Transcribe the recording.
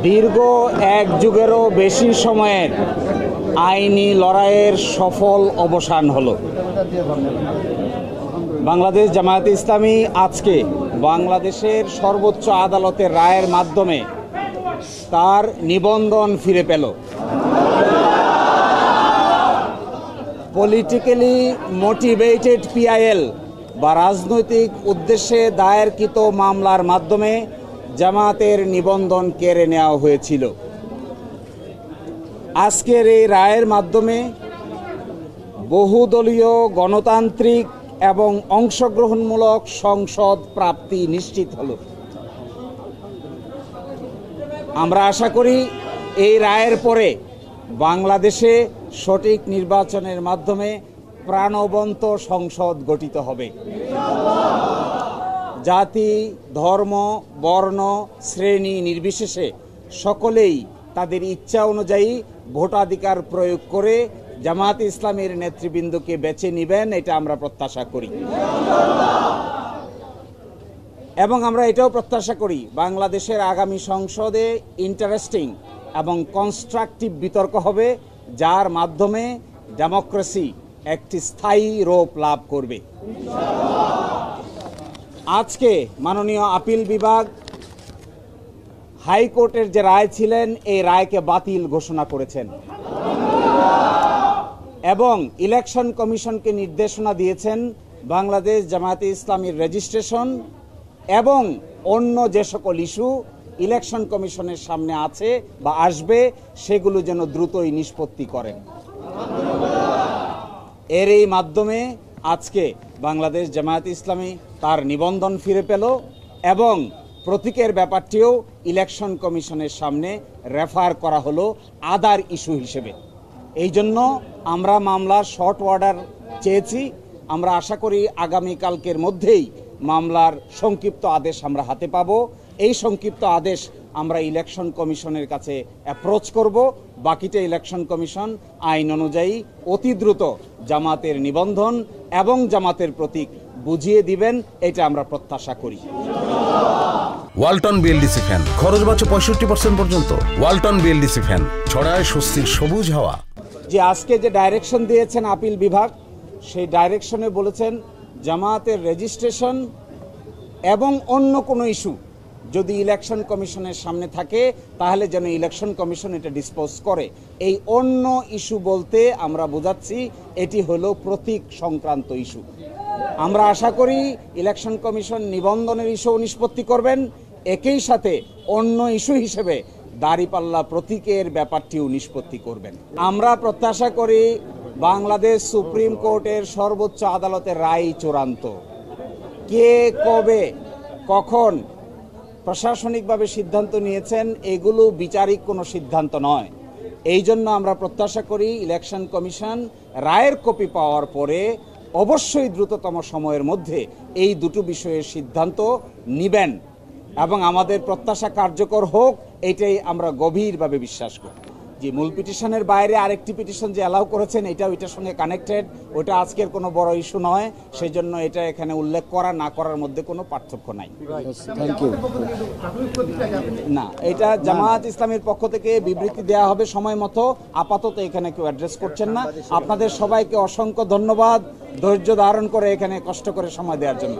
দীর্ঘ এক যুগেরও বেশি সময়ের আইনি লড়াইয়ের সফল অবসান হলো। বাংলাদেশ জামায়াতে ইসলামী আজকে বাংলাদেশের সর্বোচ্চ আদালতের রায়ের মাধ্যমে তার নিবন্ধন ফিরে পেল। পলিটিক্যালি মোটিভেটেড পিআইএল বা রাজনৈতিক উদ্দেশ্যে দায়েরকৃত মামলার মাধ্যমে জামায়াতের নিবন্ধন কেড়ে নেওয়া হয়েছিল। আজকের এই রায়ের মাধ্যমে বহুদলীয় গণতান্ত্রিক এবং অংশগ্রহণমূলক সংসদ প্রাপ্তি নিশ্চিত হল। আমরা আশা করি এই রায়ের পরে বাংলাদেশে সঠিক নির্বাচনের মাধ্যমে প্রাণবন্ত সংসদ গঠিত হবে। জাতি, ধর্ম, বর্ণ, শ্রেণী নির্বিশেষে সকলেই তাদের ইচ্ছা অনুযায়ী ভোটাধিকার প্রয়োগ করে জামায়াতে ইসলামের নেতৃবৃন্দকে বেছে নেবেন, এটা আমরা প্রত্যাশা করি। এবং আমরা এটাও প্রত্যাশা করি বাংলাদেশের আগামী সংসদে ইন্টারেস্টিং এবং কনস্ট্রাকটিভ বিতর্ক হবে, যার মাধ্যমে ডেমোক্রেসি একটি স্থায়ী রূপ লাভ করবে। আজকে মাননীয় আপিল বিভাগ হাইকোর্টের যে রায় ছিলেন এই রায়কে বাতিল ঘোষণা করেছেন এবং ইলেকশন কমিশনকে নির্দেশনা দিয়েছেন বাংলাদেশ জামায়াতে ইসলামীর রেজিস্ট্রেশন এবং অন্য যে সকল ইস্যু ইলেকশন কমিশনের সামনে আছে বা আসবে সেগুলো যেন দ্রুতই নিষ্পত্তি করেন। এর এই মাধ্যমে আজকে বাংলাদেশ জামায়াতে ইসলামী তার নিবন্ধন ফিরে পেল এবং প্রতীকের ব্যাপারটিও ইলেকশন কমিশনের সামনে রেফার করা হলো আদার ইস্যু হিসেবে। এই জন্য আমরা মামলার শর্ট অর্ডার চেয়েছি। আমরা আশা করি আগামীকালকের মধ্যেই মামলার সংক্ষিপ্ত আদেশ আমরা হাতে পাব। এই সংক্ষিপ্ত আদেশ আমরা ইলেকশন কমিশনের কাছে অ্যাপ্রোচ করব। বাকিটা ইলেকশন কমিশন আইন অনুযায়ী অতি দ্রুত জামাতের নিবন্ধন এবং জামাতের প্রতীক বুঝিয়ে দিবেন, এটা আমরা প্রত্যাশা করি। ওয়ালটন বিএলডিসি ফ্যান খরচ বাঁচে 65% পর্যন্ত। ওয়ালটন বিএলডিসি ফ্যান ছড়ায় স্বস্তির সবুজ হাওয়া। যে আজকে যে ডাইরেকশন দিয়েছেন আপিল বিভাগ, সেই ডাইরেকশনে বলেছেন জামায়াতের রেজিস্ট্রেশন এবং অন্য কোনো ইস্যু যদি ইলেকশন কমিশনের সামনে থাকে তাহলে যেন ইলেকশন কমিশন এটা ডিসপোজ করে। এই অন্য ইস্যু বলতে আমরা বোঝাচ্ছি এটি হলো প্রতীক সংক্রান্ত ইস্যু। আমরা আশা করি ইলেকশন কমিশন নিবন্ধনের ইস্যু নিষ্পত্তি করবেন, একই সাথে অন্য ইস্যু হিসেবে দাঁড়িপাল্লা প্রতীকের ব্যাপারটিও নিষ্পত্তি করবেন। আমরা প্রত্যাশা করি বাংলাদেশ সুপ্রিম কোর্টের সর্বোচ্চ আদালতের রায় চূড়ান্ত। কে কবে কখন প্রশাসনিকভাবে সিদ্ধান্ত নিয়েছেন এগুলো বিচারিক কোনো সিদ্ধান্ত নয়। এই জন্য আমরা প্রত্যাশা করি ইলেকশন কমিশন রায়ের কপি পাওয়ার পরে অবশ্যই দ্রুততম সময়ের মধ্যে এই দুটো বিষয়ের সিদ্ধান্ত নেবেন এবং আমাদের প্রত্যাশা কার্যকর হোক, এটাই আমরা গভীরভাবে বিশ্বাস করি। যে মূল পিটিশনের বাইরে আরেকটি পিটিশন যে অ্যালাউ করেছেন এটা ওইটার সঙ্গে কানেক্টেড, ওটা আজকের কোনো বড় ইস্যু নয়, সেই জন্য এটা এখানে উল্লেখ করা না করার মধ্যে কোনো পার্থক্য নাই। Thank you. না, এটা জামায়াত ইসলামের পক্ষ থেকে বিবৃতি দেওয়া হবে সময় মতো। আপাতত এখানে কেউ অ্যাড্রেস করছেন না। আপনাদের সবাইকে অসংখ্য ধন্যবাদ ধৈর্য ধারণ করে এখানে কষ্ট করে সময় দেওয়ার জন্য।